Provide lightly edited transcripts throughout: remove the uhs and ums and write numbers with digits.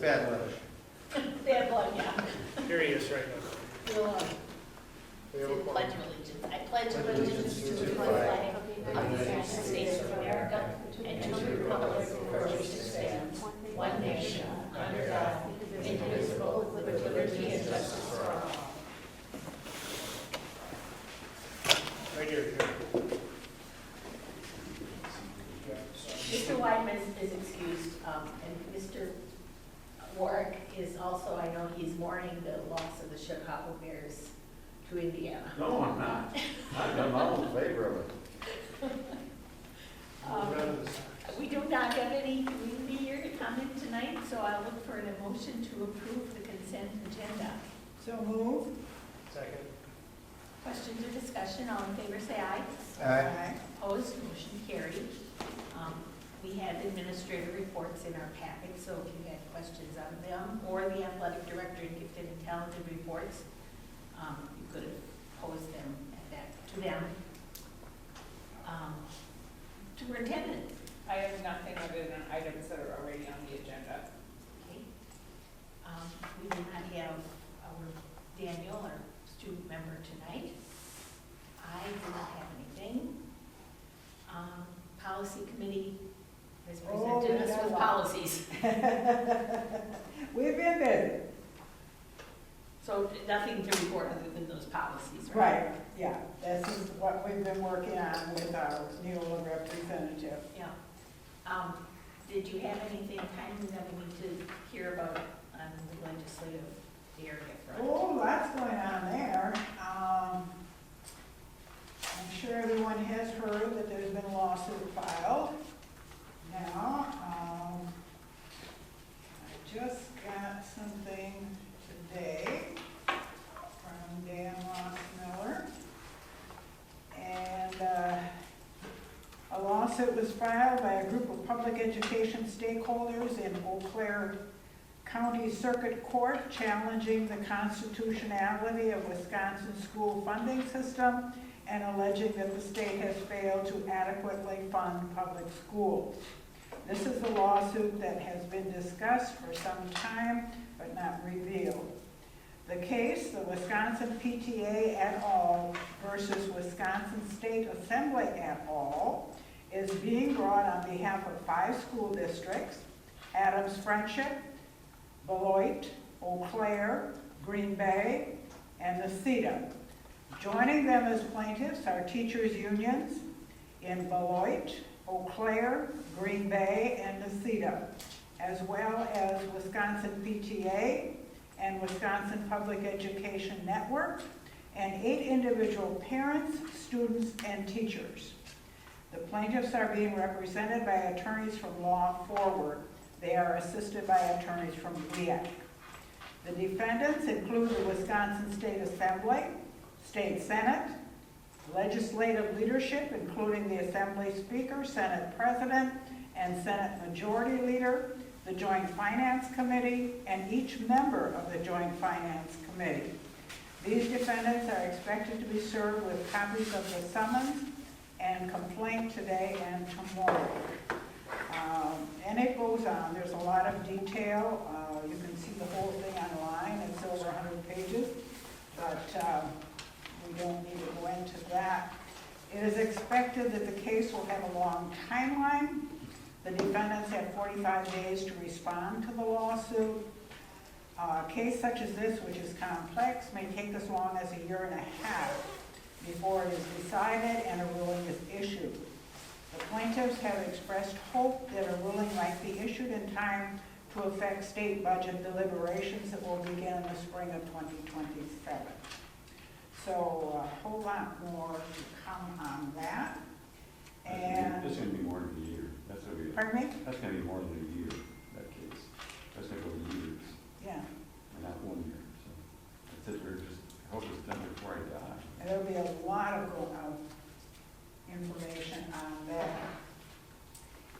bad blood. Bad blood, yeah. Here he is right now. We'll, We have a quorum. pledge allegiance. I pledge allegiance to the flag of the United States of America and to the republic for which it stands, one nation, under God, indivisible, with liberty and justice for all. Right here. Mr. Weidman is excused, and Mr. Warwick is also, I know he's mourning the loss of the Chicago Bears to Indiana. No, I'm not. I'm all in favor of it. We do not have any community here to comment tonight, so I'll look for an motion to approve the consent agenda. So move. Second. Questions or discussion? All in favor, say aye. Aye. Opposed, motion carried. We have administrative reports in our packet, so if you had questions on them, or the athletic director and gifted and talented reports, you could have posed them to them. Superintendent. I have nothing other than items that are already on the agenda. Okay. We do not have our Daniel, our student member tonight. I do not have anything. Policy committee has presented us with policies. We've been busy. So nothing to report other than those policies, right? Right, yeah, this is what we've been working on with our new representative. Yeah. Did you have anything timely that we need to hear about on the legislative area front? Oh, lots going on there. I'm sure everyone has heard that there's been a lawsuit filed. Now, I just got something today from Dan Ross-Miller. And a lawsuit was filed by a group of public education stakeholders in Eau Claire County Circuit Court challenging the constitutionality of Wisconsin's school funding system and alleging that the state has failed to adequately fund public schools. This is a lawsuit that has been discussed for some time but not revealed. The case, the Wisconsin PTA et al. Versus Wisconsin State Assembly et al., is being brought on behalf of 5 school districts: Adams Friendship, Beloit, Eau Claire, Green Bay, and Necedah. Joining them as plaintiffs are teachers' unions in Beloit, Eau Claire, Green Bay, and Necedah, as well as Wisconsin PTA and Wisconsin Public Education Network, and 8 individual parents, students, and teachers. The plaintiffs are being represented by attorneys from Law Forward. They are assisted by attorneys from WIAC. The defendants include the Wisconsin State Assembly, State Senate, legislative leadership, including the Assembly Speaker, Senate President, and Senate Majority Leader, the Joint Finance Committee, and each member of the Joint Finance Committee. These defendants are expected to be served with copies of the summons and complaint today and tomorrow. And it goes on. There's a lot of detail. You can see the whole thing online. It's over 100 pages, but we don't need to go into that. It is expected that the case will have a long timeline. The defendants have 45 days to respond to the lawsuit. A case such as this, which is complex, may take as long as 1.5 years before it is decided and a ruling is issued. The plaintiffs have expressed hope that a ruling might be issued in time to affect state budget deliberations that will begin in the spring of 2027. So a whole lot more to come on that. And It's going to be more than a year. That's going to be. pardon me? That's going to be more than a year. That case. That's going to go years, Yeah. and not 1 year. So that's it. We're just hope it's done before I die. And there'll be a lot of information on that.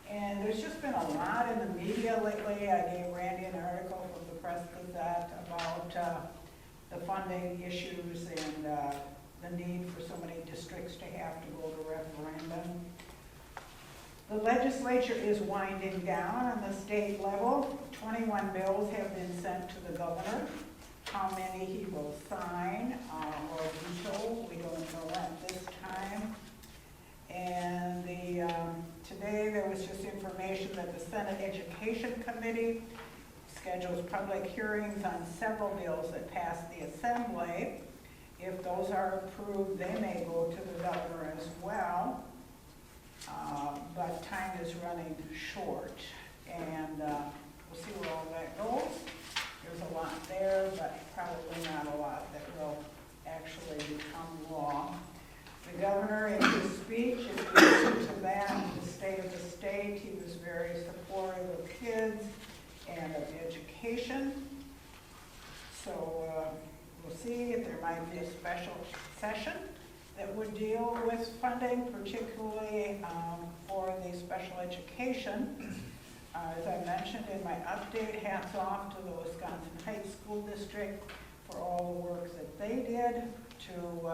And there's just been a lot in the media lately. I gave Randy an article from the Press Gazette about the funding issues and the need for so many districts to have to go to referendum. The legislature is winding down on the state level. 21 bills have been sent to the governor. How many he will sign or veto, we don't know at this time. And today there was just information that the Senate Education Committee schedules public hearings on several bills that passed the Assembly. If those are approved, they may go to the governor as well. But time is running short, and we'll see where all that goes. There's a lot there, but probably not a lot that will actually become law. The governor, in his speech, if you listen to that, the state of the state, he was very supportive of kids and of education. So we'll see if there might be a special session that would deal with funding, particularly for the special education. As I mentioned in my update, hats off to the Wisconsin Heights School District for all the work that they did to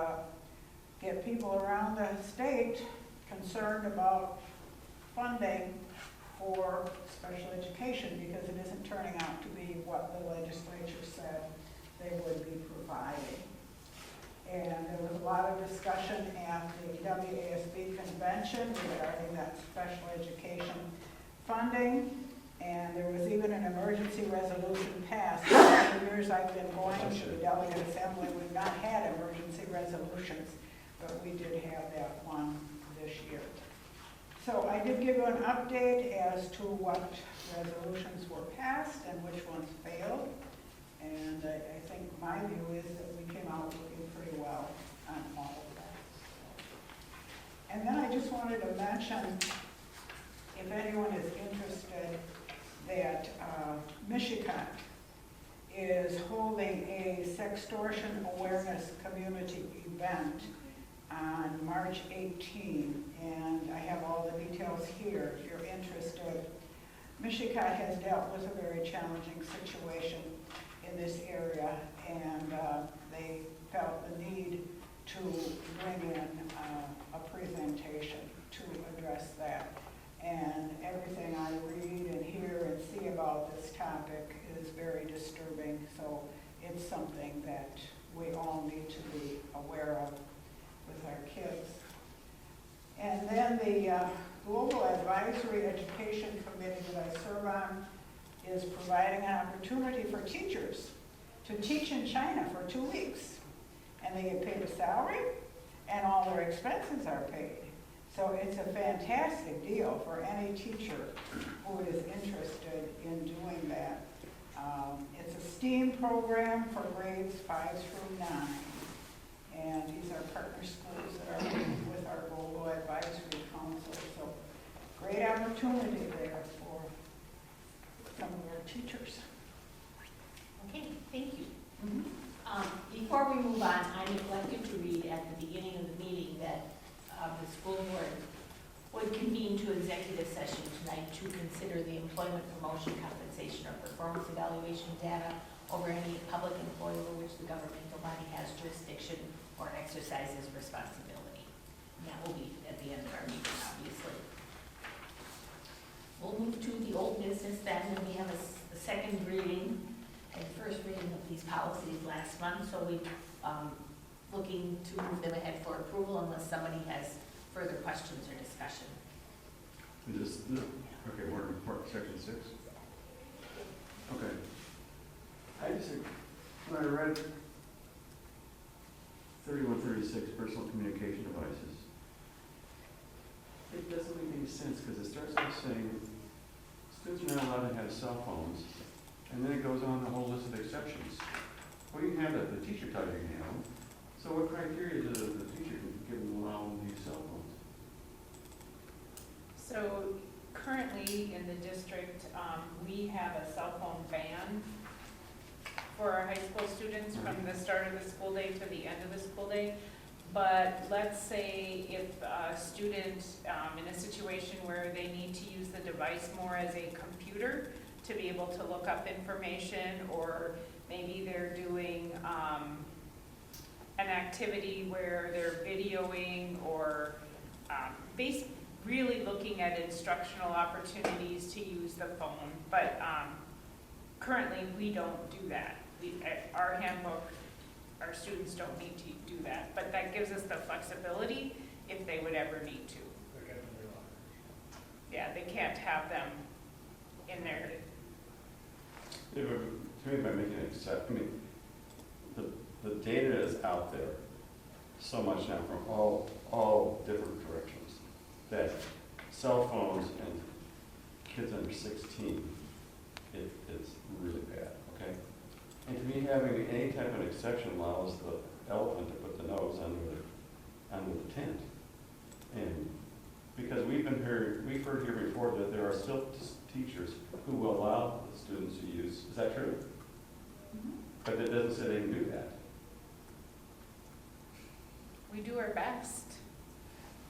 get people around the state concerned about funding for special education, because it isn't turning out to be what the legislature said they would be providing. And there was a lot of discussion at the WASB convention regarding that special education funding, and there was even an emergency resolution passed. For the years I've been going to the delegate assembly, we've not had emergency resolutions, but we did have that one this year. So I did give you an update as to what resolutions were passed and which ones failed. And I think my view is that we came out looking pretty well on all of that. And then I just wanted to mention, if anyone is interested, that Michigan is holding a sextortion awareness community event on March 18, and I have all the details here if you're interested. Michigan has dealt with a very challenging situation in this area, and they felt the need to bring in a presentation to address that. And everything I read and hear and see about this topic is very disturbing, so it's something that we all need to be aware of with our kids. And then the Global Advisory Education Committee that I serve on is providing an opportunity for teachers to teach in China for 2 weeks. And they get paid a salary, and all their expenses are paid. So it's a fantastic deal for any teacher who is interested in doing that. It's a STEAM program for grades 5 through 9. And these are partner schools that are working with our Global Advisory Council. So great opportunity there for some of our teachers. Okay, thank you. Before we move on, I neglected to read at the beginning of the meeting that the school board would convene to executive session tonight to consider the employment, promotion, compensation, or performance evaluation data over any public employee over which the governmental body has jurisdiction or exercises responsibility. And that will be at the end of our meeting, obviously. We'll move to the old business then, and we have a second reading and first reading of these policies last month, so we're looking to move them ahead for approval unless somebody has further questions or discussion. Is this, okay, we're in section 6? Okay. I just, when I read 3136, personal communication devices, it doesn't make any sense, because it starts by saying students are not allowed to have cell phones, and then it goes on the whole list of exceptions. Well, you can have that, the teacher tells you you can have them. So what criteria does the teacher give them allow them to use cell phones? So currently in the district, we have a cell phone ban for our high school students from the start of the school day to the end of the school day. But let's say if a student in a situation where they need to use the device more as a computer to be able to look up information, or maybe they're doing an activity where they're videoing or really looking at instructional opportunities to use the phone, but currently, we don't do that. Our handbook, our students don't need to do that, but that gives us the flexibility if they would ever need to. They're getting their locker. Yeah, they can't have them in there. Yeah, but to me, by making it accept, I mean, the data is out there so much now from all different directions, that cell phones and kids under 16, it's really bad, okay? And to me, having any type of exception allows the elephant to put the nose under the tent. And because we've heard here before that there are still teachers who will allow the students to use, is that true? But it doesn't say they can do that. We do our best.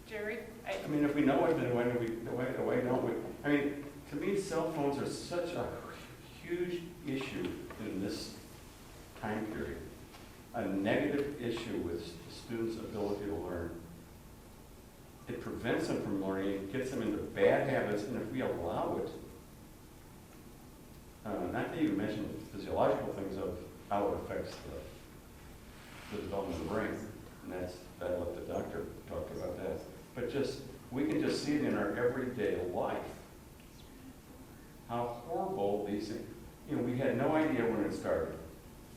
Jerry? I mean, if we know it, then why don't we? I mean, to me, cell phones are such a huge issue in this time period. A negative issue with students' ability to learn. It prevents them from learning, it gets them into bad habits, and if we allow it, not to even mention the physiological things of how it affects the development of the brain, and I'll let the doctor talk about that. But we can just see it in our everyday life, how horrible these things, we had no idea when it started,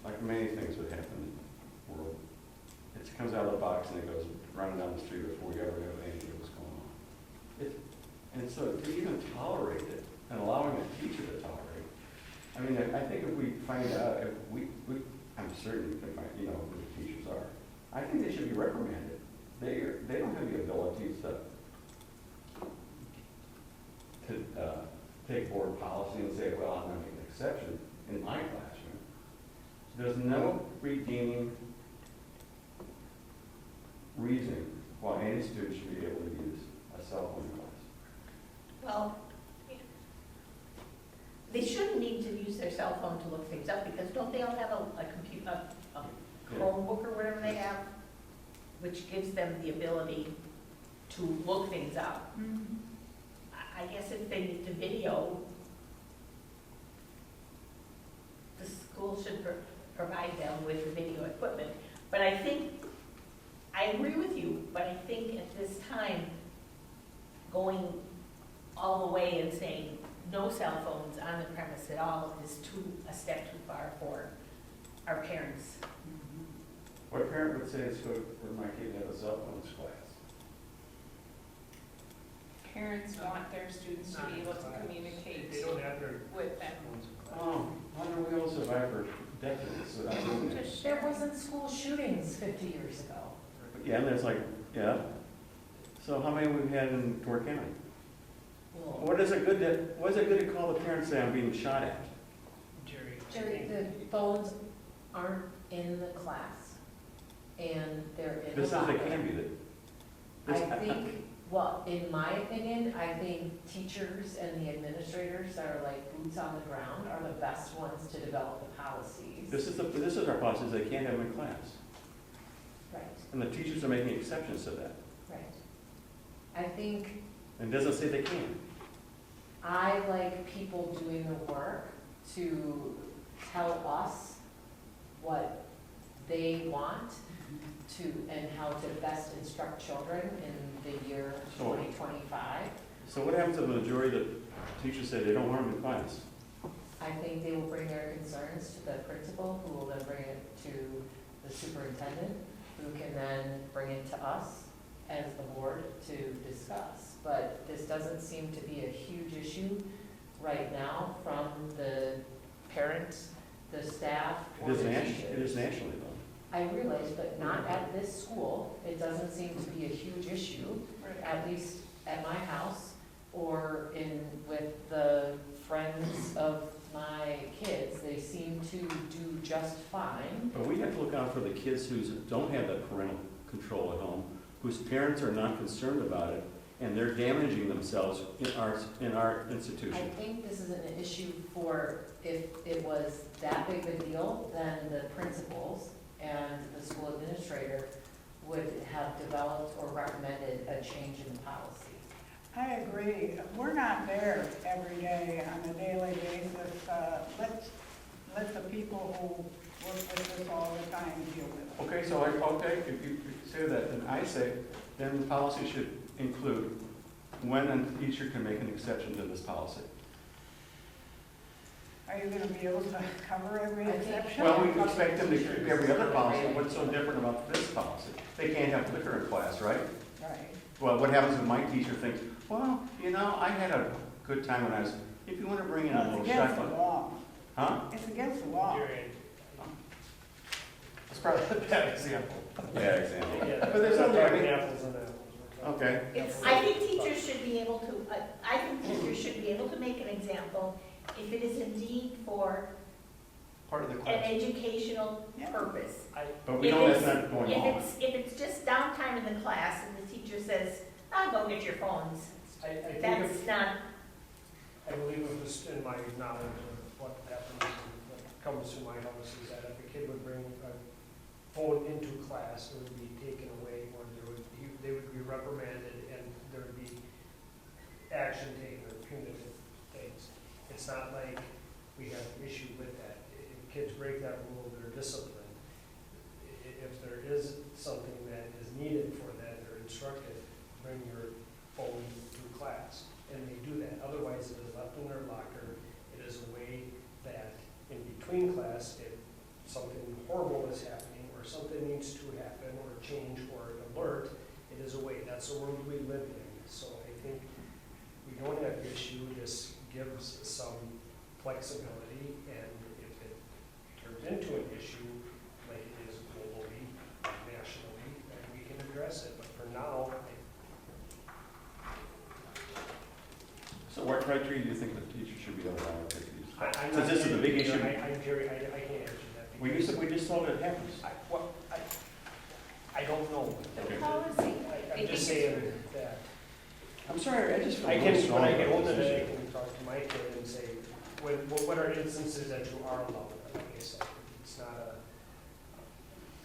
like many things would happen in the world. It comes out of the box and it goes running down the street before you ever have any idea what's going on. And so to even tolerate it and allowing the teacher to tolerate it, I mean, I think if we find out, I'm certain we can find, who the teachers are. I think they should be reprimanded. They don't have the ability to take board policy and say, well, I'm going to make an exception in my classroom. There's no redeeming reason why any student should be able to use a cell phone in class. Well, they shouldn't need to use their cell phone to look things up, because don't they all have a computer, a Chromebook or whatever they have, which gives them the ability to look things up? I guess if they need to video, the school should provide them with the video equipment. But I agree with you, but I think at this time, going all the way and saying no cell phones on the premise at all is a step too far for our parents. What parent would say it's good for my kid to have a cell phone in class? Parents want their students to be able to communicate They don't have their with them. phones in class. Oh, why don't we all survive for decades without doing that? Just There wasn't school shootings 50 years ago. Yeah, and there's so how many we've had in Door County? Well, What is it good to call the parents say I'm being shot at? Jerry, the phones aren't in the class, and they're in the This is, locker. they can be I think, well, in my opinion, I think teachers and the administrators that are like boots on the ground are the best ones to develop the policies. This is our policy, they can't have them in class. Right, And the teachers are making exceptions to that. right. I think And it doesn't say they can. I like people doing the work to tell us what they want to, and how to best instruct children in the year So- 2025. So what happens if the majority of the teachers say they don't want them in class? I think they will bring their concerns to the principal, who will then bring it to the superintendent, who can then bring it to us as the board to discuss. But this doesn't seem to be a huge issue right now from the parents, the staff, or the teachers. It is nationally though. I realize, but not at this school. It doesn't seem to be a huge issue, at least at my house, or with the friends of my kids. They seem to do just fine. But we have to look out for the kids who don't have that parental control at home, whose parents are not concerned about it, and they're damaging themselves in our I institution. think this is an issue for, if it was that big of a deal, then the principals and the school administrator would have developed or recommended a change in the policy. I agree. We're not there every day on a daily basis. Let the people who work with us all the time deal with it. Okay, so if you say that, then I say, then the policy should include when a teacher can make an exception to this policy. Are you gonna be able to cover every I think- exception? Well, we expect them to keep every other policy. What's so different about this policy? They can't have liquor in class, right? Right. Well, what happens if my teacher thinks, well, you know, I had a good time when I was, if you want to bring in a Well, little it's against the shotgun. law. Huh? It's against the law. That's probably a bad example. Yeah, example. Yeah, But there's not other, I talking mean, apples and apples. We're talking okay. apples I and think apples. teachers should be able to, I think teachers should be able to make an example if it is indeed for Part of the an class. educational Yeah. purpose. But we If know that's it's- not going If on. it's just downtime in the class and the teacher says, go get your phones, I think that's not, I believe it was in my knowledge of what happens, and what comes to my house is that if a kid would bring a phone into class, it would be taken away, or they would be reprimanded, and there would be action taken or punitive things. It's not like we have an issue with that. If kids break that rule, they're disciplined. If there is something that is needed for that, they're instructed, bring your phone to class, and they do that. Otherwise, it is left in their locker. It is a way that in between class, if something horrible is happening, or something needs to happen, or change, or an alert, it is a way. That's the world we live in. So I think we don't have issue. This gives some flexibility, and if it turns into an issue, like it is globally, nationally, then we can address it. But for now, So what criteria do you think the teacher should be able to allocate to these? I'm So not. this is the big you know, issue. Jerry, I can't answer that. We just told it happens. I don't know. Okay. Policy, I'm just saying that. I'm sorry, I just feel I really can, strong when I get about older, this then I issue. can talk to my kid and say, what are instances that you are allowed? Like I said, it's not a,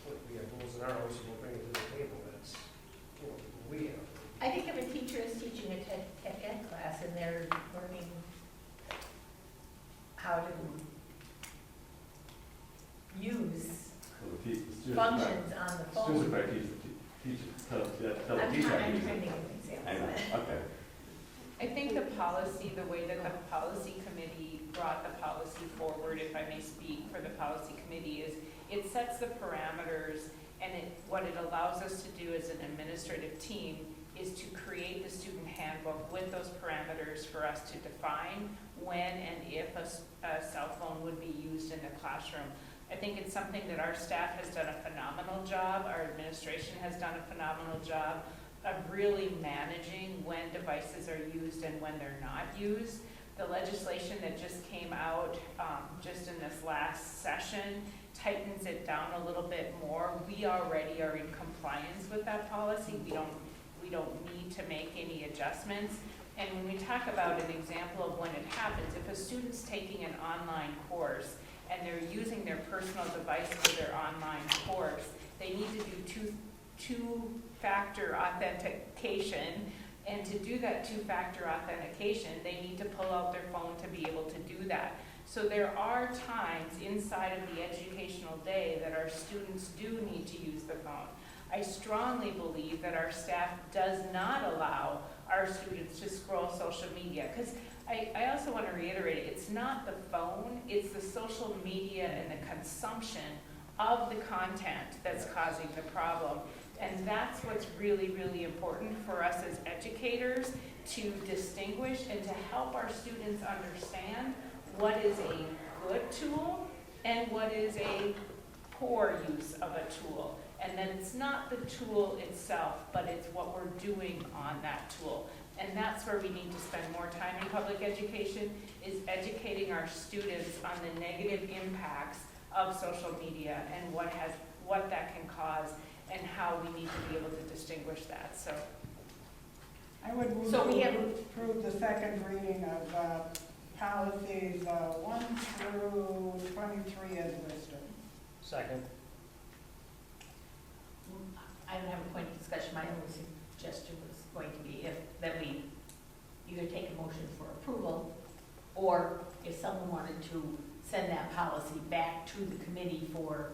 look, we have rules in our house, and we'll bring it to the table, that's, you know, we have. I think if a teacher is teaching a tech ed class and they're learning how to use So the students- functions on the Students phone. are probably tell the I'm teacher. how to trying use to it. think of an example. I know, okay. I think the policy, the way that the policy committee brought the policy forward, if I may speak for the policy committee, is it sets the parameters, and what it allows us to do as an administrative team is to create the student handbook with those parameters for us to define when and if a cell phone would be used in the classroom. I think it's something that our staff has done a phenomenal job, our administration has done a phenomenal job of really managing when devices are used and when they're not used. The legislation that just came out just in this last session tightens it down a little bit more. We already are in compliance with that policy. We don't need to make any adjustments. And when we talk about an example of when it happens, if a student's taking an online course and they're using their personal device for their online course, they need to do two-factor authentication. And to do that two-factor authentication, they need to pull out their phone to be able to do that. So there are times inside of the educational day that our students do need to use the phone. I strongly believe that our staff does not allow our students to scroll social media. Because I also want to reiterate, it's not the phone, it's the social media and the consumption of the content that's causing the problem. And that's what's really, really important for us as educators to distinguish and to help our students understand what is a good tool and what is a poor use of a tool. And then it's not the tool itself, but it's what we're doing on that tool. And that's where we need to spend more time in public education, is educating our students on the negative impacts of social media and what that can cause and how we need to be able to distinguish that. So I would move So we to have- approve the second reading of policies 1 through 23 as listed. Second. I don't have a point of discussion. My only suggestion was going to be that we someone wanted to send that policy back to the committee for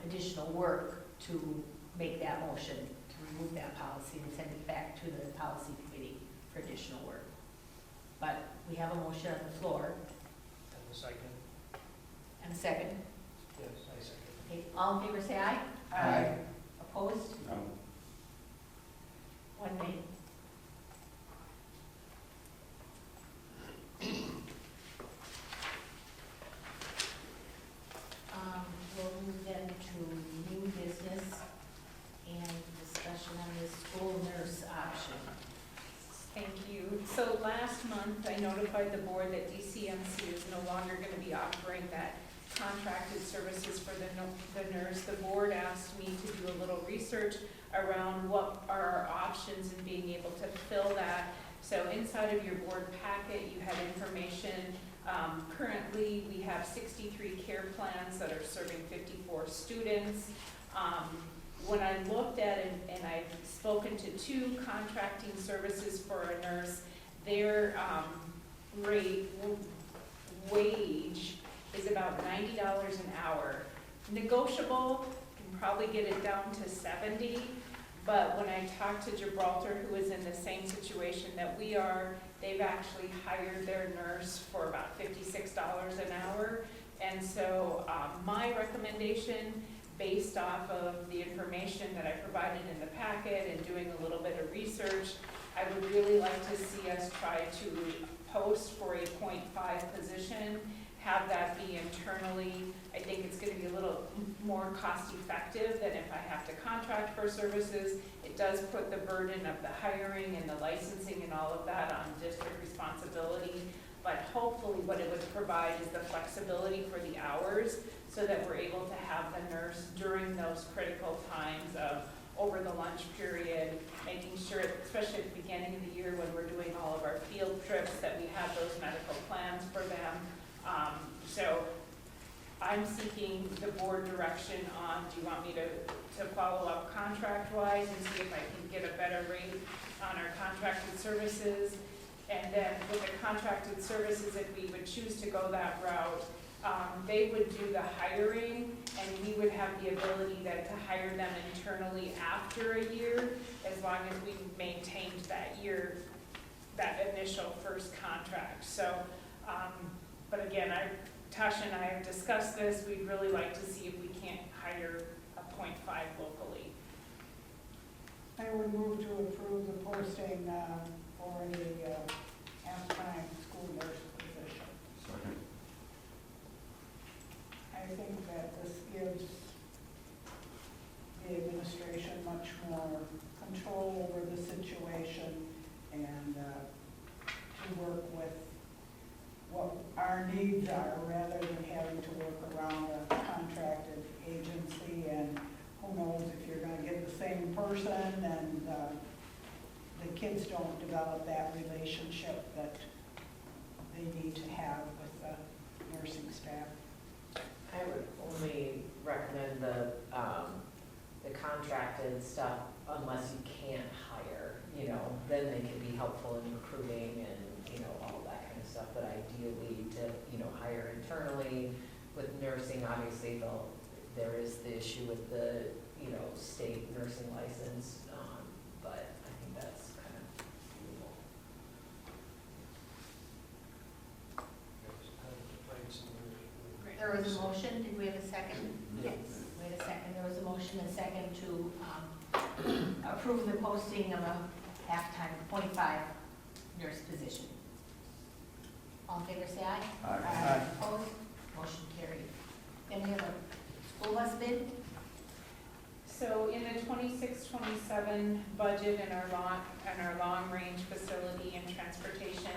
additional work to make that motion, to remove that policy and send it back to the policy committee for additional work. But we have a motion on the floor And the second, and a second. yes, I second. Okay, all in favor say aye. Aye. Opposed? No. One nay. We'll move then to new business and discussion on the school nurse option. Thank you. So last month, I notified the board that DCMC is no longer going to be offering that contracted services for the nurse. The board asked me to do a little research around what are our options in being able to fill that. So inside of your board packet, you have information. Currently, we have 63 care plans that are serving 54 students. When I looked at it, and I've spoken to 2 contracting services for a nurse, their wage is about $90 an hour. Negotiable, can probably get it down to 70, but when I talked to Gibraltar, who is in the same situation that we are, they've actually hired their nurse for about $56 an hour. And so my recommendation, based off of the information that I provided in the packet and doing a little bit of research, I would really like to see us try to post for a .5 position, have that be internally. I think it's going to be a little more cost effective than if I have to contract for services. It does put the burden of the hiring and the licensing and all of that on district responsibility, but hopefully what it would provide is the flexibility for the hours so that we're able to have the nurse during those critical times of over the lunch period, making sure, especially at the beginning of the year when we're doing all of our field trips, that we have those medical plans for them. So I'm seeking the board direction on, do you want me to follow up contract-wise and see if I can get a better rate on our contracted services? And then with the contracted services, if we would choose to go that route, they would do the hiring, and we would have the ability then to hire them internally after a year, as long as we maintained that year, that initial first contract. So, but again, Tasha and I have discussed this. We'd really like to see if we can't hire a .5 locally. I would move to approve the posting for the half-time school nurse position. Second. I think that this gives the administration much more control over the situation and to work with what our needs are rather than having to work around a contracted agency, and who knows if you're going to get the same person and the kids don't develop that relationship that they need to have with the nursing staff. I would only recommend the contracted stuff unless you can't hire, then they can be helpful in recruiting and, all that kind of stuff. But ideally to, hire internally. With nursing, obviously, there is the issue with the, state nursing license, but I think that's kind of doable. There was a motion, did we have a second? Yes. We had a second, there was a motion and a second to approve the posting of a half-time .5 nurse position. All in favor, say aye. Aye. Opposed? Motion carried. Then we have a school bus bid. So in the 26-27 budget in our long-range facility and transportation,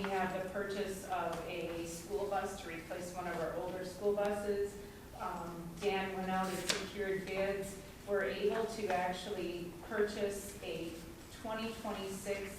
we have the purchase of a school bus to replace one of our older school buses. Dan went out and secured bids. We're able to actually purchase a 2026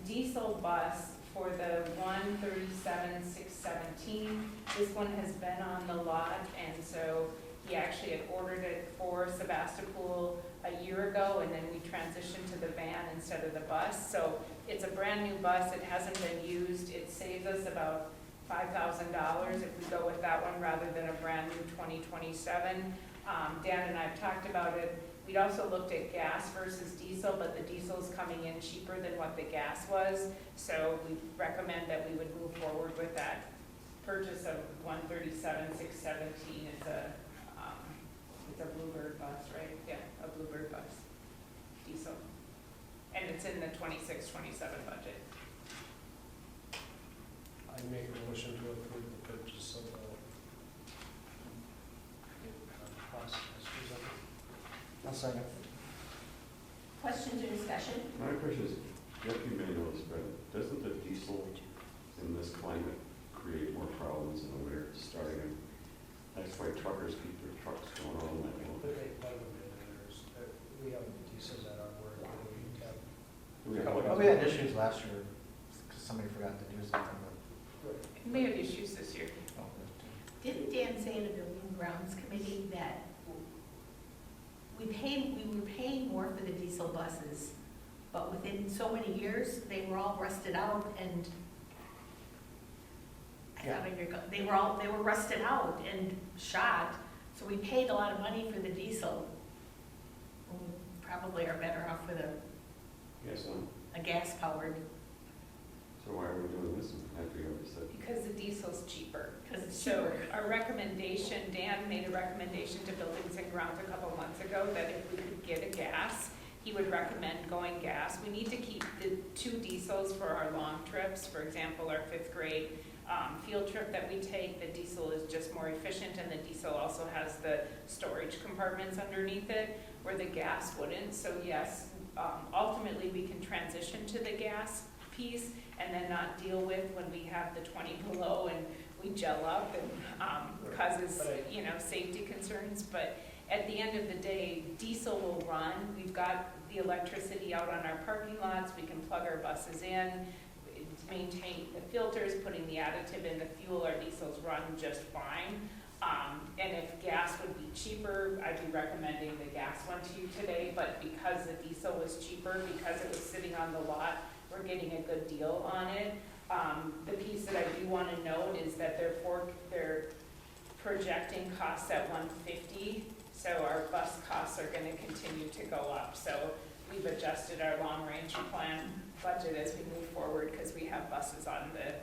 diesel bus for the 137,617. This one has been on the lot, and so he actually had ordered it for Sevastopol. a year ago, and then we transitioned to the van instead of the bus. So it's a brand-new bus, it hasn't been used, it saves us about $5,000 if we go with that one rather than a brand-new 2027. Dan and I have talked about it. We'd also looked at gas versus diesel, but the diesel is coming in cheaper than what the gas was. So we recommend that we would move forward with that purchase of 137,617. It's a Bluebird bus, right? Yeah, a Bluebird bus, diesel. And it's in the 26-27 budget. I make a motion to approve the purchase of the bus as presented. I'll second. Questions or discussion? My question is, Jeff, you may know this, but doesn't the diesel in this climate create more problems in the winter, starting in, that's why truckers keep their trucks going all night long. But they plug them in, and we have diesels at our work, and we have. Do we have Well, like- we had issues last year because somebody forgot to do something, We may have issues this year. but. Didn't Dan say in the Building and Grounds Committee that we were paying more for the diesel buses, but within so many years, they were all rusted out and they were rusted out and shot, so we paid a lot of money for the diesel. We probably are better off with Yes, a gas powered, so why are we doing this after you already said? Because the diesel's cheaper. because it's So cheaper. our recommendation, Dan made a recommendation to Buildings and Grounds a couple months ago that if we could get a gas, he would recommend going gas. We need to keep the 2 diesels for our long trips. For example, our 5th grade field trip that we take, the diesel is just more efficient, and the diesel also has the storage compartments underneath it where the gas wouldn't. So yes, ultimately we can transition to the gas piece and then not deal with when we have the 20 below and we gel up and causes, safety concerns. But at the end of the day, diesel will run. We've got the electricity out on our parking lots. We can plug our buses in, maintain the filters, putting the additive in the fuel. Our diesels run just fine. And if gas would be cheaper, I'd be recommending the gas one to you today. But because the diesel was cheaper, because it was sitting on the lot, we're getting a good deal on it. The piece that I do want to note is that they're projecting costs at $150, so our bus costs are going to continue to go up. So we've adjusted our long-range plan budget as we move forward because we have buses on the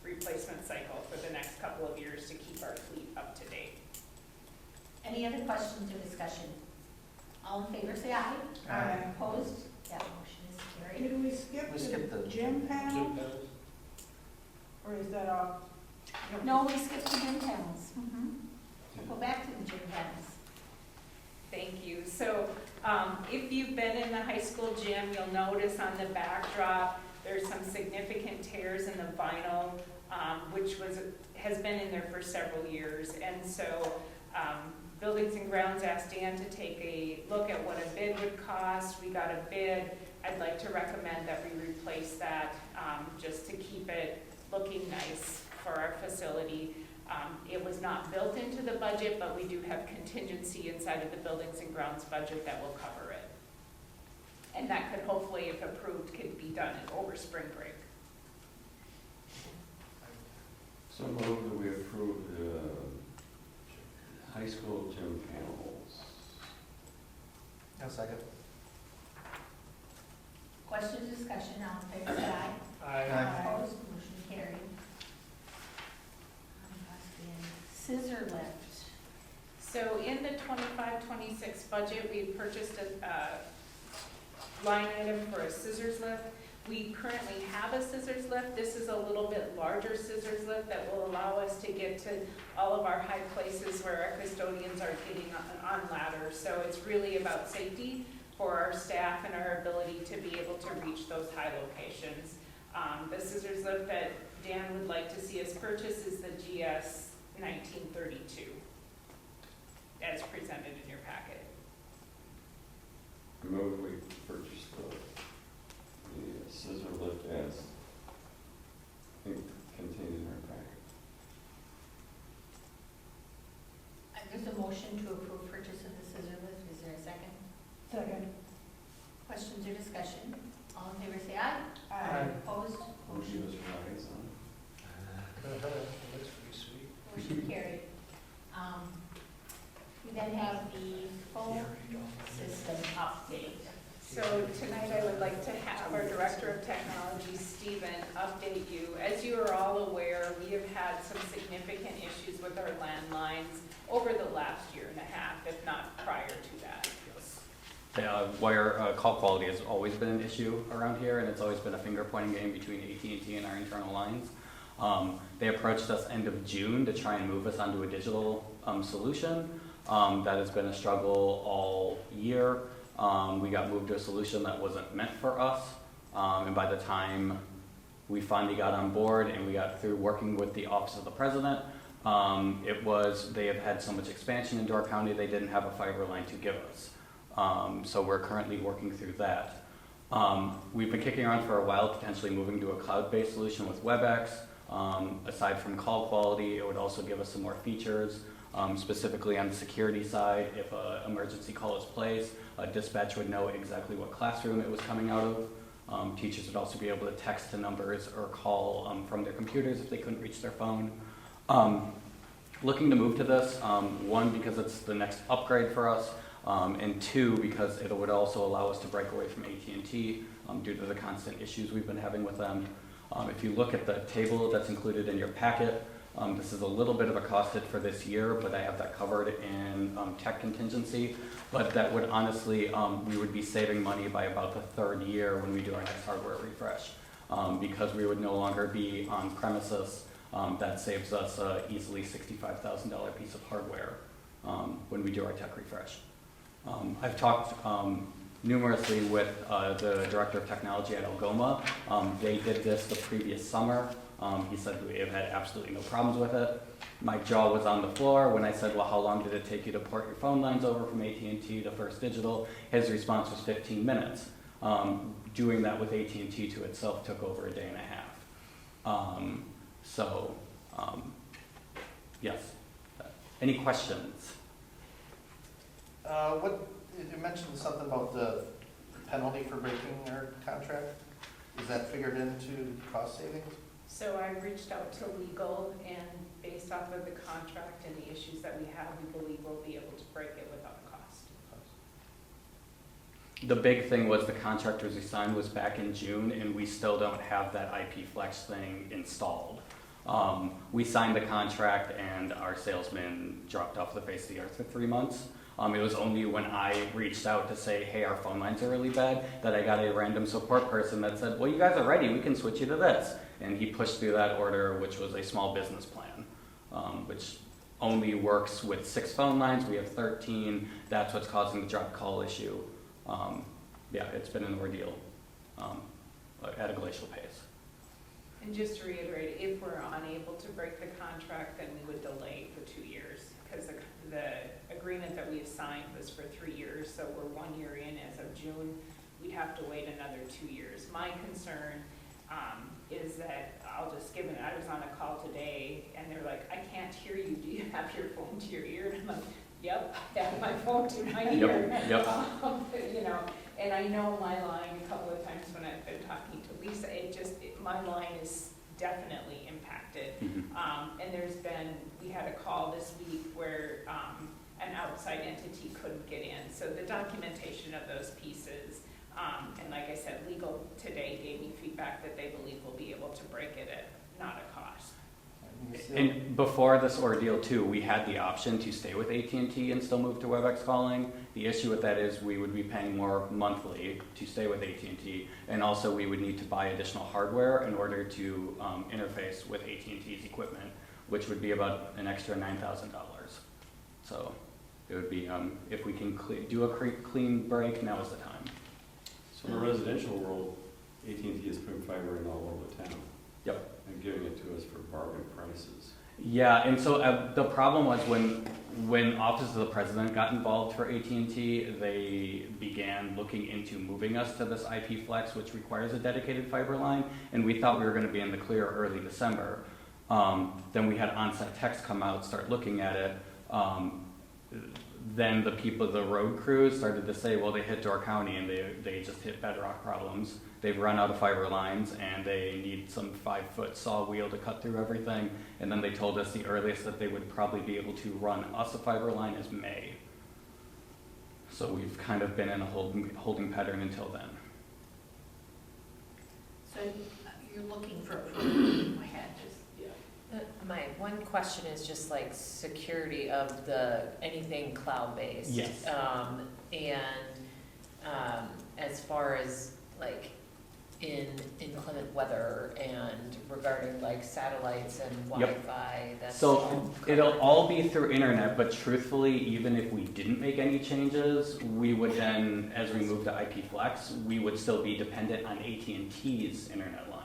replacement cycle for the next couple of years to keep our fleet up to date. Any other questions or discussion? All in favor, say aye. Aye. Opposed? That motion is carried. Did we skip We skipped the the- gym panel, Jim Bennett? or is that all? No, we skipped the gym panels. Go back to the gym panels. Thank you. So if you've been in the high school gym, you'll notice on the backdrop, there's some significant tears in the vinyl, which has been in there for several years. And so Buildings and Grounds asked Dan to take a look at what a bid would cost. We got a bid. I'd like to recommend that we replace that just to keep it looking nice for our facility. It was not built into the budget, but we do have contingency inside of the Buildings and Grounds budget that will cover it. And that could hopefully, if approved, could be done over spring break. So move that we approve the high school gym panels. I'll second. Questions, discussion, all in favor, say aye. Aye. Opposed, motion carried. Scissor lift. So in the 25-26 budget, we purchased a line item for a scissors lift. We currently have a scissors lift. This is a little bit larger scissors lift that will allow us to get to all of our high places where our custodians are getting on ladders. So it's really about safety for our staff and our ability to be able to reach those high locations. The scissors lift that Dan would like to see us purchase is the GS 1932, as presented in your packet. I move we purchase the scissor lift as contained in our packet. There's a motion to approve purchase of the scissor lift. Is there a second? Second. questions or discussion? All in favor, say aye. Aye. Opposed? Or give us rides on. That's pretty sweet. Motion carried. We then have the phone system update. So tonight I would like to have our Director of Technology, Stephen, update you. As you are all aware, we have had some significant issues with our landlines over the last year and a half, if not prior to that. Wire call quality has always been an issue around here, and it's always been a finger pointing game between AT&T and our internal lines. They approached us end of June to try and move us onto a digital solution. That has been a struggle all year. We got moved to a solution that wasn't meant for us, and by the time we finally got on board and we got through working with the Office of the President, they have had so much expansion into our county they didn't have a fiber line to give us. So we're currently working through that. We've been kicking around for a while, potentially moving to a cloud-based solution with WebEx. Aside from call quality, it would also give us some more features, specifically on the security side. If an emergency call is placed, dispatch would know exactly what classroom it was coming out of. Teachers would also be able to text to numbers or call from their computers if they couldn't reach their phone. Looking to move to this, one, because it's the next upgrade for us, and two, because it would also allow us to break away from AT&T due to the constant issues we've been having with them. If you look at the table that's included in your packet, this is a little bit of a cost hit for this year, but I have that covered in tech contingency. But that would honestly, we would be saving money by about the third year when we do our next hardware refresh. Because we would no longer be on premises, that saves us easily $65,000 piece of hardware when we do our tech refresh. I've talked numerously with the Director of Technology at Algoma. They did this the previous summer. He said we have had absolutely no problems with it. My jaw was on the floor when I said, well, how long did it take you to port your phone lines over from AT&T to First Digital? His response was 15 minutes. Doing that with AT&T to itself took over a day and a half. Yes. Any questions? You mentioned something about the penalty for breaking our contract. Is that figured into cost savings? So I reached out to legal, and based off of the contract and the issues that we have, we believe we'll be able to break it without a cost. The big thing was the contractors we signed was back in June, and we still don't have that IP Flex thing installed. We signed the contract, and our salesman dropped off the face of the earth for 3 months. It was only when I reached out to say, hey, our phone lines are really bad, that I got a random support person that said, well, you guys are ready, we can switch you to this. And he pushed through that order, which was a small business plan, which only works with 6 phone lines. We have 13. That's what's causing the drop call issue. Yeah, it's been an ordeal at a glacial pace. And just to reiterate, if we're unable to break the contract, then we would delay for 2 years, because the agreement that we have signed was for 3 years, so we're 1 year in as of June. We'd have to wait another 2 years. My concern is that, I'll just give it, I was on a call today, and they're like, I can't hear you, do you have your phone to your ear? And I'm like, yep, I have my phone to my ear. Yep. You know, and I know my line, a couple of times when I've been talking to Lisa, my line is definitely impacted. Mm-hmm. And we had a call this week where an outside entity couldn't get in. So the documentation of those pieces, and like I said, legal today gave me feedback that they believe we'll be able to break it at not a cost. And before this ordeal too, we had the option to stay with AT&T and still move to WebEx calling. The issue with that is we would be paying more monthly to stay with AT&T, and also we would need to buy additional hardware in order to interface with AT&T's equipment, which would be about an extra $9,000. So it would be, if we can do a clean break, now is the time. So in the residential world, AT&T is putting fiber in all over town. Yep. And giving it to us for bargain prices. Yeah, and so the problem was when Office of the President got involved for AT&T, they began looking into moving us to this IP Flex, which requires a dedicated fiber line, and we thought we were going to be in the clear early December. Then we had on-site techs come out, start looking at it. then the people, the road crews started to say, well, they hit Door County and they just hit bedrock problems. They've run out of fiber lines and they need some 5-foot saw wheel to cut through everything. And then they told us the earliest that they would probably be able to run us a fiber line is May. So we've kind of been in a holding pattern until then. So you're looking for approval. Go ahead, just. My one question is just like security of anything cloud-based. Yes. As far as like in inclement weather and regarding like satellites and Yep. Wi-Fi, that's So all it'll covered. all be through internet, but truthfully, even if we didn't make any changes, we would then, as we move to IP Flex, we would still be dependent on AT&T's internet line.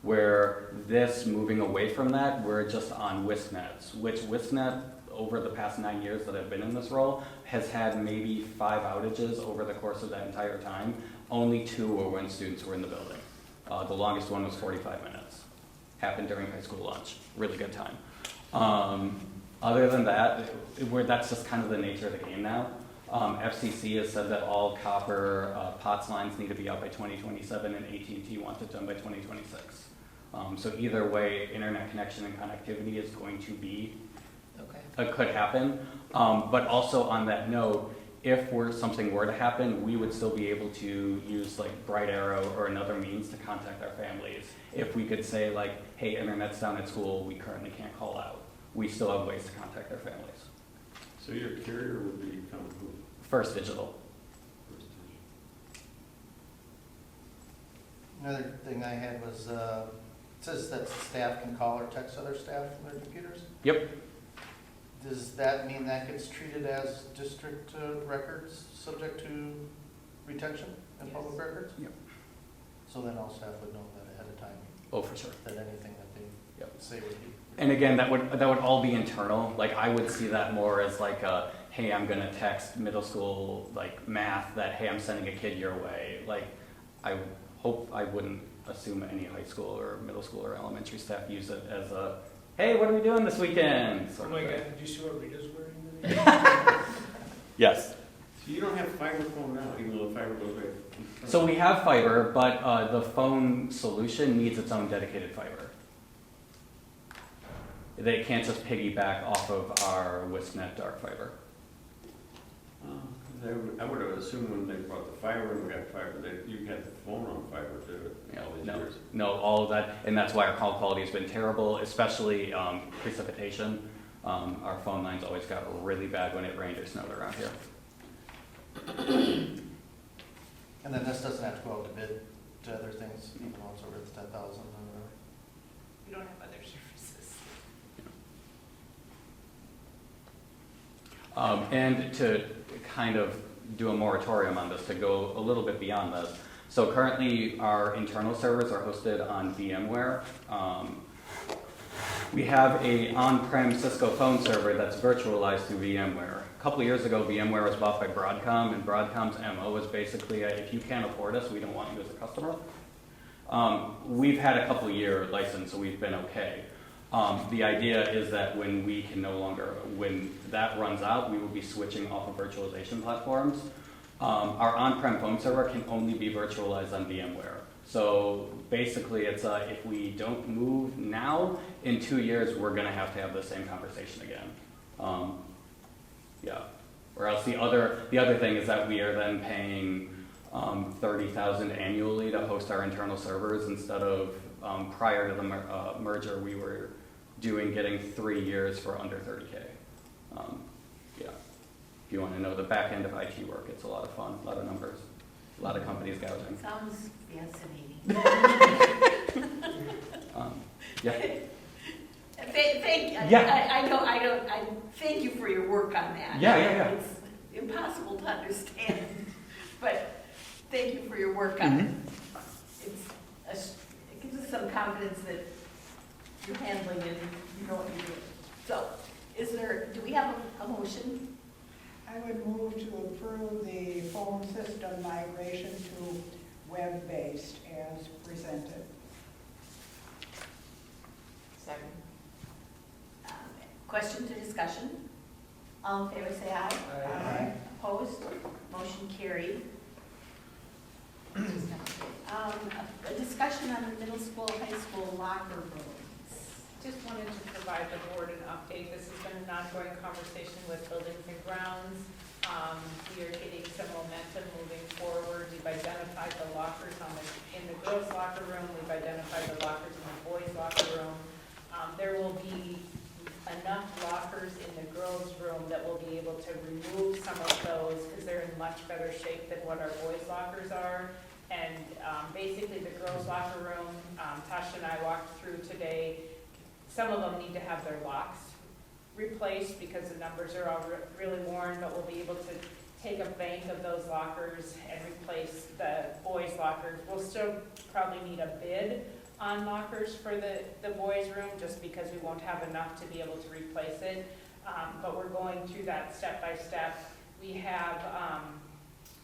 Where this, moving away from that, we're just on WISPNet, which WISPNet, over the past 9 years that I've been in this role, has had maybe 5 outages over the course of that entire time. Only 2 were when students were in the building. The longest one was 45 minutes. Happened during high school lunch. Really good time. Other than that, that's just kind of the nature of the game now. FCC has said that all copper POTS lines need to be out by 2027, and AT&T wants it done by 2026. So either way, internet connection and connectivity is going to be, Okay. could happen. But also on that note, if something were to happen, we would still be able to use like Bright Arrow or another means to contact our families. If we could say like, hey, internet's down at school, we currently can't call out. We still have ways to contact our families. So your carrier would become who? First Digital. First Digital. Another thing I had was, it says that staff can call or text other staff from their computers. Yep. Does that mean that gets treated as district records subject to retention and public records? Yep. So then all staff would know that ahead of time, Oh, for sure. that anything that they Yep. say would be. And again, that would all be internal. Like I would see that more as like a, hey, I'm gonna text middle school like math that, hey, I'm sending a kid your way. Like I hope I wouldn't assume any high school or middle school or elementary staff use it as a, hey, what are we doing this weekend? Oh sort of my thing. God, did you see what Rita's wearing today? Yes. So you don't have fiber phone now, even though the fiber goes right. in front. So we have fiber, but the phone solution needs its own dedicated fiber. They can't just piggyback off of our WISPNet dark fiber. 'Cause I would have assumed when they brought the fiber and we got fiber, that you had the phone on fiber too, all these No, years. no, all of that, and that's why our call quality has been terrible, especially precipitation. Our phone lines always got really bad when it rained or snowed around here. And then this doesn't have to go out to bid to other things, even though it's over the 10,000 or whatever. You don't have other services. And to kind of do a moratorium on this, to go a little bit beyond this. So currently, our internal servers are hosted on VMware. We have a on-prem Cisco phone server that's virtualized through VMware. A couple of years ago, VMware was bought by Broadcom, and Broadcom's MO was basically, if you can't afford us, we don't want you as a customer. We've had a couple year license, so we've been okay. The idea is that when we can no longer, when that runs out, we will be switching off of virtualization platforms. Our on-prem phone server can only be virtualized on VMware. So basically, it's if we don't move now, in 2 years, we're going to have the same conversation again. Yeah. Or else the other thing is that we are then paying $30,000 annually to host our internal servers instead of prior to the merger, we were getting 3 years for under $30K. Yeah. If you want to know the back end of IT work, it's a lot of fun, a lot of numbers, a lot of companies gouging. Sounds fascinating. Yeah. Thank, Yeah. I thank you for your work on that. Yeah. It's impossible to understand, but thank you for your work on it. It gives us some confidence that you're handling it and you know what you're doing. So, do we have a motion? I would move to approve the phone system migration to web-based as presented. Second. Question to discussion? All in favor, say aye. Aye. Opposed? Motion carried. A discussion on the middle school, high school locker rooms. Just wanted to provide the board an update. This has been an ongoing conversation with buildings and grounds. We are getting some momentum moving forward. We've identified the lockers in the girls' locker room. We've identified the lockers in the boys' locker room. There will be enough lockers in the girls' room that will be able to remove some of those because they're in much better shape than what our boys' lockers are. And basically the girls' locker room, Tasha and I walked through today. Some of them need to have their locks replaced because the numbers are all really worn, but we'll be able to take a bank of those lockers and replace the boys' lockers. We'll still probably need a bid on lockers for the boys' room just because we won't have enough to be able to replace it. But we're going through that step by step. We have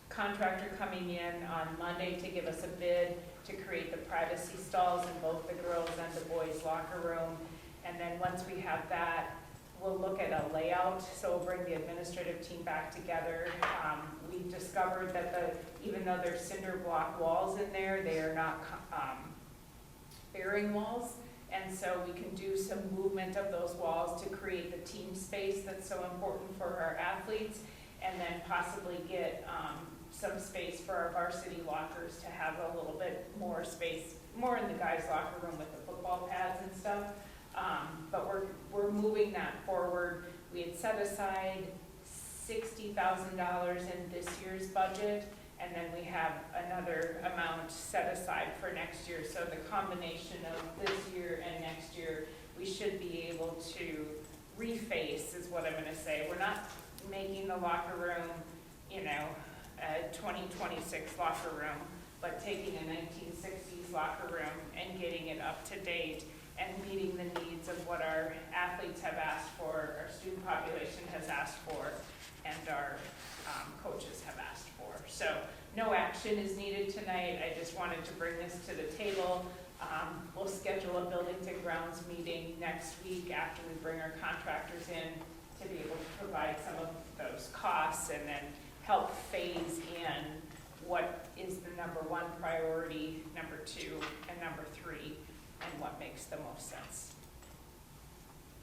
contractor coming in on Monday to give us a bid to create the privacy stalls in both the girls' and the boys' locker room. And then once we have that, we'll look at a layout, so we'll bring the administrative team back together. We discovered that even though there's cinder block walls in there, they are not bearing walls. And so we can do some movement of those walls to create the team space that's so important for our athletes, and then possibly get some space for our varsity lockers to have a little bit more space, more in the guys' locker room with the football pads and stuff. But we're moving that forward. We had set aside $60,000 in this year's budget, and then we have another amount set aside for next year. So the combination of this year and next year, we should be able to reface, is what I'm gonna say. We're not making the locker room, a 2026 locker room, but taking a 1960s locker room and getting it up to date and meeting the needs of what our athletes have asked for, our student population has asked for, and our coaches have asked for. So no action is needed tonight. I just wanted to bring this to the table. We'll schedule a buildings and grounds meeting next week after we bring our contractors in to be able to provide some of those costs and then help phase in what is the number one priority, number two, and number three, and what makes the most sense.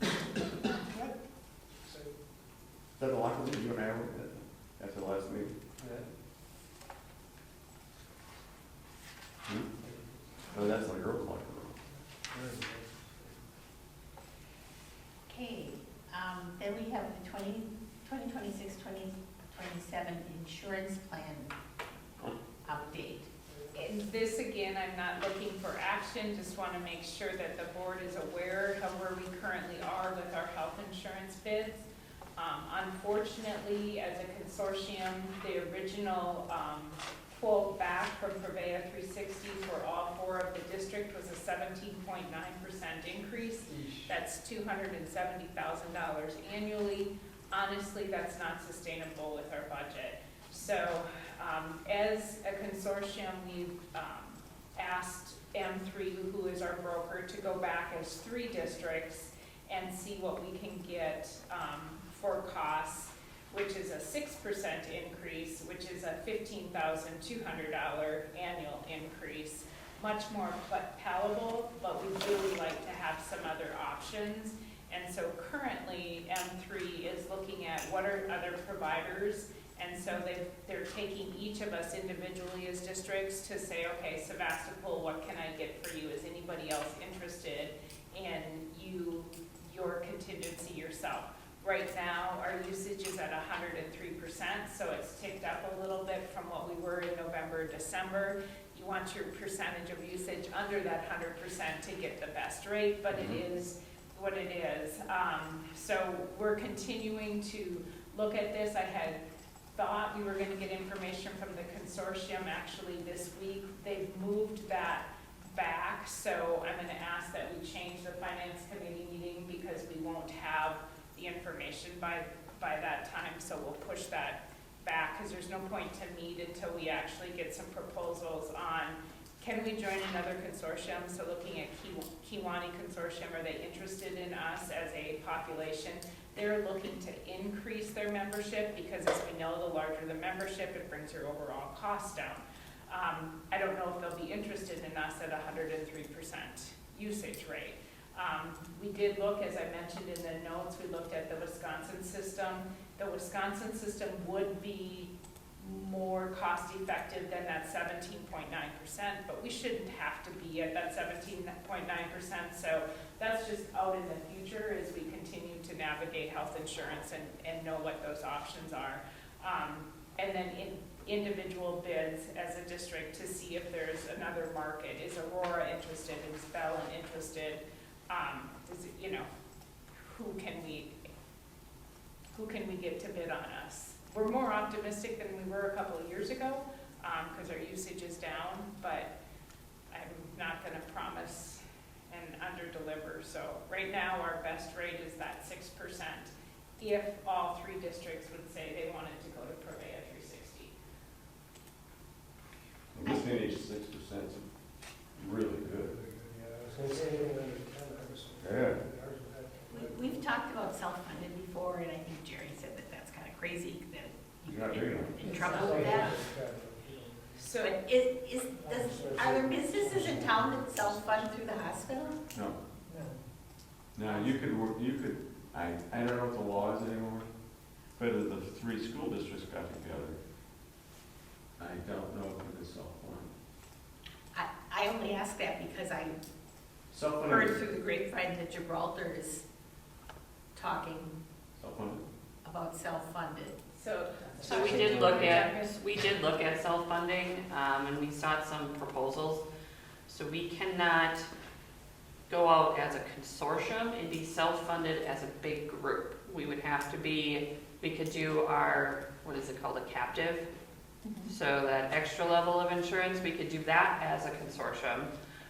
So, Is that the locker room you and I were at the last meeting? Oh, that's the girls' locker room. Okay, then we have the 2026, 2027 insurance plan update. And this, again, I'm not looking for action, just want to make sure that the board is aware of where we currently are with our health insurance bids. Unfortunately, as a consortium, the original quote back from Purveyor 360 for all four of the district was a 17.9% increase. That's $270,000 annually. Honestly, that's not sustainable with our budget. So as a consortium, we've asked M3, who is our broker, to go back as 3 districts and see what we can get for costs, which is a 6% increase, which is a $15,200 annual increase. Much more palatable, but we'd really like to have some other options. And so currently, M3 is looking at what are other providers, and so they're taking each of us individually as districts to say, okay, Sevastopol, what can I get for you? Is anybody else interested in your contingency yourself? Right now, our usage is at 103%, so it's ticked up a little bit from what we were in November, December. You want your percentage of usage under that 100% to get the best rate, but it is what it is. So we're continuing to look at this. I had thought we were going to get information from the consortium actually this week. They've moved that back, so I'm going to ask that we change the finance committee meeting because we won't have the information by that time, so we'll push that back because there's no point to meet until we actually get some proposals on can we join another consortium. So looking at Kiwani Consortium, are they interested in us as a population? They're looking to increase their membership because, as we know, the larger the membership, it brings your overall cost down. I don't know if they'll be interested in us at 103% usage rate. We did look, as I mentioned in the notes, we looked at the Wisconsin system. The Wisconsin system would be more cost-effective than that 17.9%, but we shouldn't have to be at that 17.9%. So that's just out in the future as we continue to navigate health insurance and know what those options are. And then in individual bids as a district to see if there's another market. Is Aurora interested? Is Bellin interested? You know, who can we get to bid on us? We're more optimistic than we were a couple of years ago, because our usage is down, but I'm not gonna promise and under-deliver. So right now, our best rate is that 6%, if all three districts would say they wanted to go to Purvey at 360. In this day and age, 6% is really good. Yeah, I was gonna say anything under 10, I was. Yeah. We've talked about self-funded before, and I think Jerry said that that's kind of crazy, that you You're not big enough. in trouble with that. So But are there businesses in town that self-fund through the hospital? No. Now, you could work, I don't know what the law is anymore, but if the three school districts got together, I don't know if it is self-funded. I only ask that because I heard Self-funded, through the grapevine that Gibraltar is talking self-funded. about self-funded. So we did look at self-funding, and we sought some proposals. So we cannot go out as a consortium and be self-funded as a big group. We would have to be, we could do our, what is it called, a captive? So that extra level of insurance, we could do that as a consortium,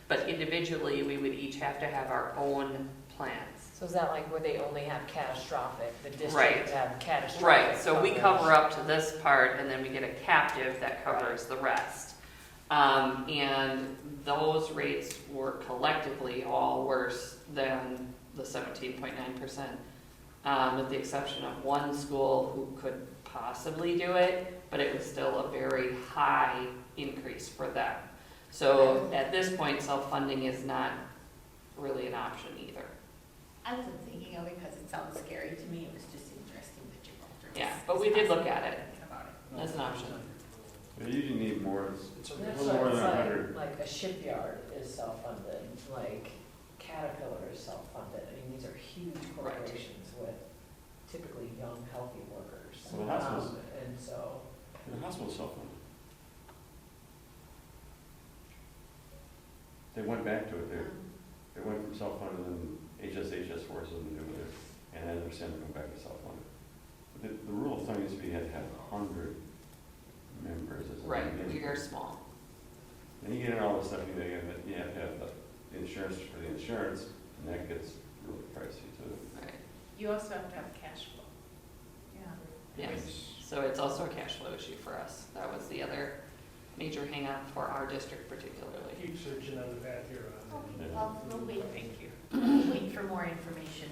but individually, we would each have to have our own plans. So is that like where they only have catastrophic, the Right. district have catastrophic? Right, so we coverage? cover up to this part, and then we get a captive that covers the rest. And those rates were collectively all worse than the 17.9%, with the exception of one school who could possibly do it, but it was still a very high increase for them. So at this point, self-funding is not really an option either. I wasn't thinking of it because it sounds scary to me. It was just interesting that Gibraltar was. Yeah, but we did look at it. thinking about it. That's an option. They usually need more, It's a That's little more what it's than 100. like a shipyard is self-funded, like Caterpillar is self-funded. I mean, these are huge corporations with typically young, healthy workers. So the hospitals- And so, the hospital's self-funded. They went back to it, they went from self-funded and HSHS forces them to do it, and then they're sending them back to self-funded. The rule of thumb used to be you had to have 100 members as a Right, minimum. we are small. Then you get in all this stuff, you have to have the insurance for the insurance, and that gets really pricey too. Right. you also have to have cash flow. Yeah. Yes, so it's also a cash flow issue for us. That was the other major hang-up for our district particularly. Keep searching on the path you're on. Okay, well, we'll wait, Thank you. wait for more information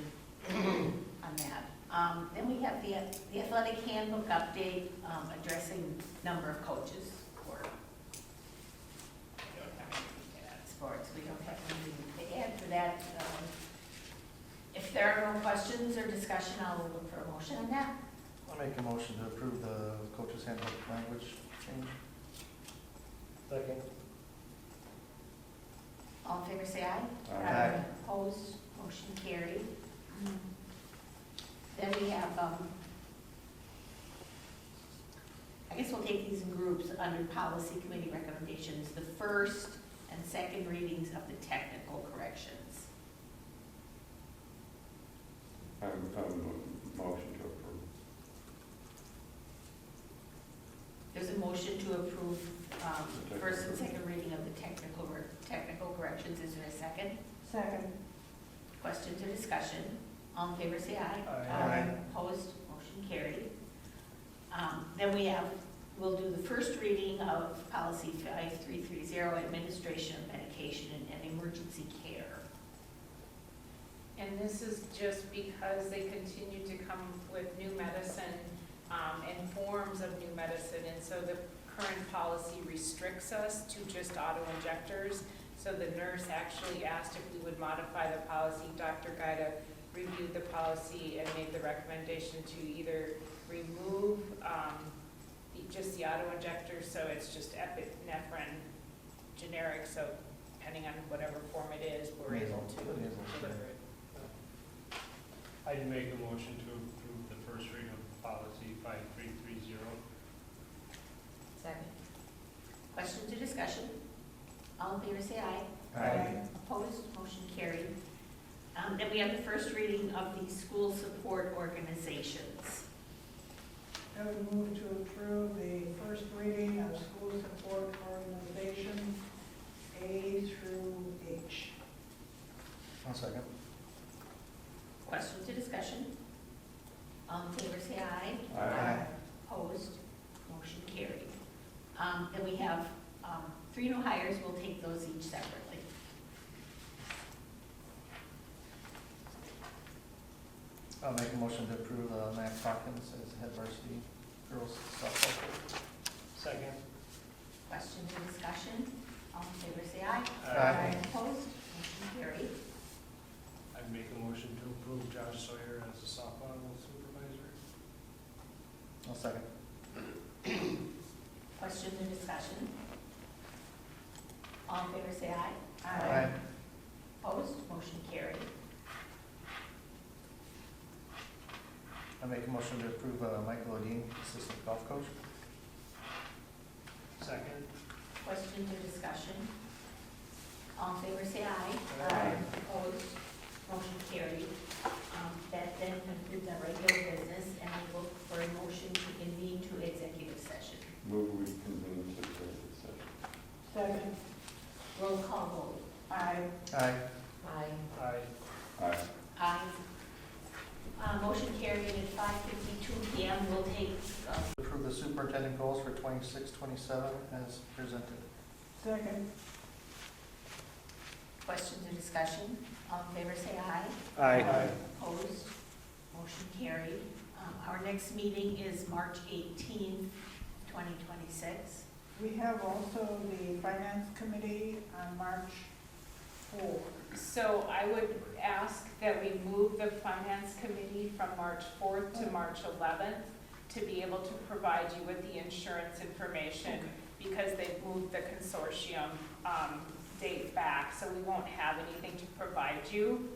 on that. Then we have the athletic handbook update, addressing number of coaches for I don't have anything to add. sports. We don't have anything to add for that. If there are no questions or discussion, I'll look for a motion on that. I'll make a motion to approve the coaches handbook language change. Second. All in favor, say aye. Aye. Opposed, motion carried. Then we have, I guess we'll take these in groups under policy committee recommendations, the first and second readings of the technical corrections. Motion to approve. There's a motion to approve first and second reading of the technical corrections. Is there a second? Second. Questions or discussion? All in favor, say aye. Aye. Opposed, motion carried. Then we'll do the first reading of policy 5330, administration of medication and emergency care. And this is just because they continue to come with new medicine and forms of new medicine. And so the current policy restricts us to just auto-injectors. So the nurse actually asked if we would modify the policy. Dr. Gaida reviewed the policy and made the recommendation to either remove just the auto-injectors, so it's just epinephrine generic, so depending on whatever form it is, we're able to deliver it. I'd make a motion to approve the first reading of policy 5330. Second. Questions or discussion? All in favor, say aye. Aye. Opposed, motion carried. Then we have the first reading of the school support organizations. I would move to approve the first reading of school support organizations A through H. One second. Questions or discussion? All in favor, say aye. Aye. Opposed, motion carried. Then we have 3 new hires, we'll take those each separately. I'll make a motion to approve Max Hawkins as head varsity girls softball coach. Second. Questions or discussion? All in favor, say aye. Aye. Opposed, motion carried. I'd make a motion to approve Josh Sawyer as a softball supervisor. I'll second. Questions or discussion? All in favor, say aye. Aye. Opposed, motion carried. I make a motion to approve Michael Odine, assistant golf coach. Second. Questions or discussion? All in favor, say aye. Aye. Opposed, motion carried. That then concludes our regular business, and I look for a motion to convene to executive session. Move we convene to executive session. Second. Roll call vote. Aye. Aye. Aye. Aye. Aye. Aye. Motion carried at 5:52 PM. We'll take, Approve the superintendent goals for 26-27 as presented. Second. questions or discussion? All in favor, say aye. Aye. Opposed? Motion carried. Our next meeting is March 18th, 2026. We have also the finance committee on March 4. So I would ask that we move the finance committee from March 4th to March 11th to be able to provide you with the insurance information, because they've moved the consortium date back, so we won't have anything to provide you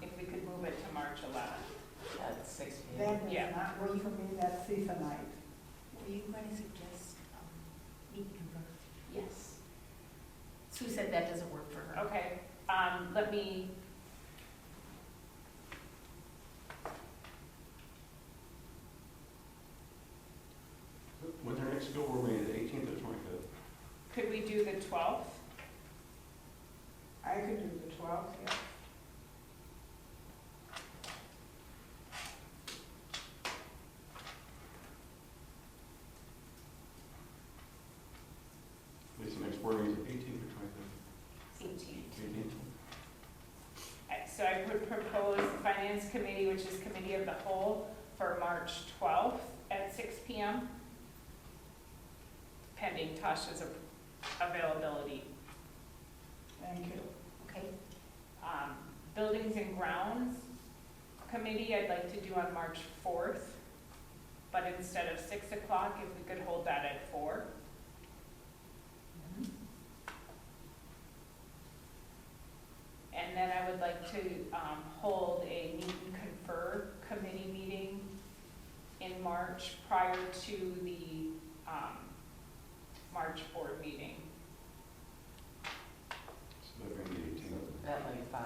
if we could move it to March 11th. At 6 p.m. That Yeah. does not work for me, that's FIFA night. Were you going to suggest meet and confer? Yes. Sue said that doesn't work for her. Okay, let me, When's our next school board meeting, the 18th or 25th? could we do the 12th? I could do the 12th, yeah. Lisa, next board meeting is the 18th or 25th? 18th. 18th. So I would propose the finance committee, which is committee of the whole, for March 12th at 6 p.m. pending Tasha's availability. Thank you. Okay, Buildings and grounds committee, I'd like to do on March 4th, but instead of 6 o'clock, if we could hold that at 4. And then I would like to hold a meet and confer committee meeting in March prior to the March board meeting. So that brings the 18th. At like 5.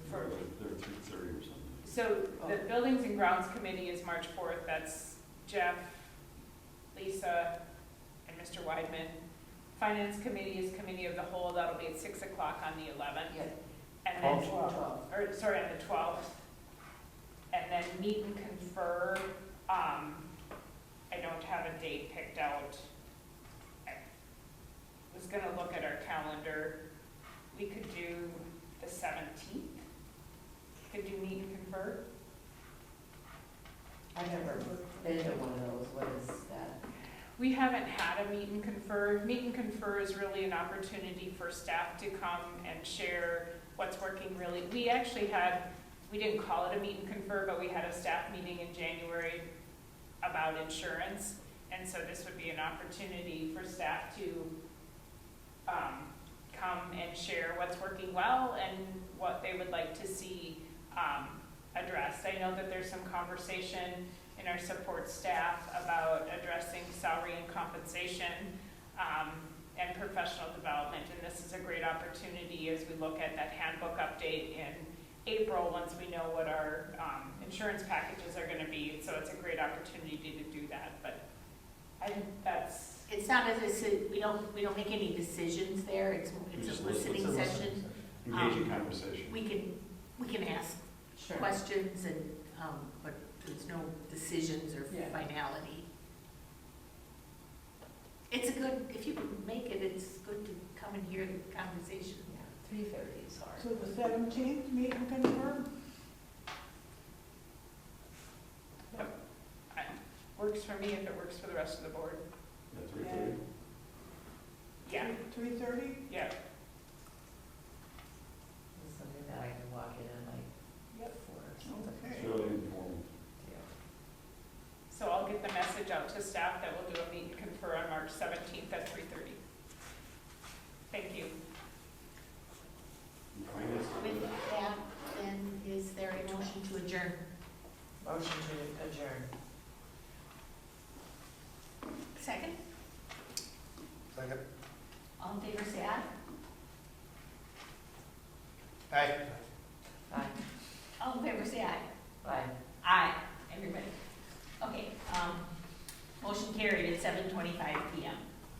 For- They're 3:30 or something. So the Buildings and Grounds Committee is March 4th, that's Jeff, Lisa, and Mr. Weidman. Finance Committee is Committee of the Whole, that'll be at 6 o'clock on the 11th. Yeah. And then, 12. or, sorry, on the 12th. And then meet and confer, I don't have a date picked out. I was gonna look at our calendar. We could do the 17th. been to one of those, what is that? We haven't had a meet and confer. Meet and confer is really an opportunity for staff to come and share what's working really. We actually had, we didn't call it a meet and confer, but we had a staff meeting in January about insurance. And so this would be an opportunity for staff to come and share what's working well and what they would like to see addressed. I know that there's some conversation in our support staff about addressing salary and compensation and professional development. And this is a great opportunity as we look at that handbook update in April, once we know what our insurance packages are gonna be. So it's a great opportunity to do that, but I think that's, It's not as if, we don't make any decisions there, it's a listening session. Engaging conversation. We can ask Sure. questions and, but there's no decisions or Yeah. finality. It's a good, if you can make it, it's good to come and hear the conversation. Yeah, 3:30 is hard. So the 17th, meet and confer? works for me if it works for the rest of the board. That's right. Yeah, 3:30? yeah. It's something that I can walk in at like 4 or something. Okay. It's really informal. Yeah. So I'll get the message out to staff that we'll do a meet and confer on March 17th at 3:30. Thank you. With that, then, is there a motion to adjourn? Motion to adjourn. Second? Second? All in favor, say aye. Aye. Aye. All in favor, say aye. Aye. Aye, everybody. Okay, motion carried at 7:25 PM.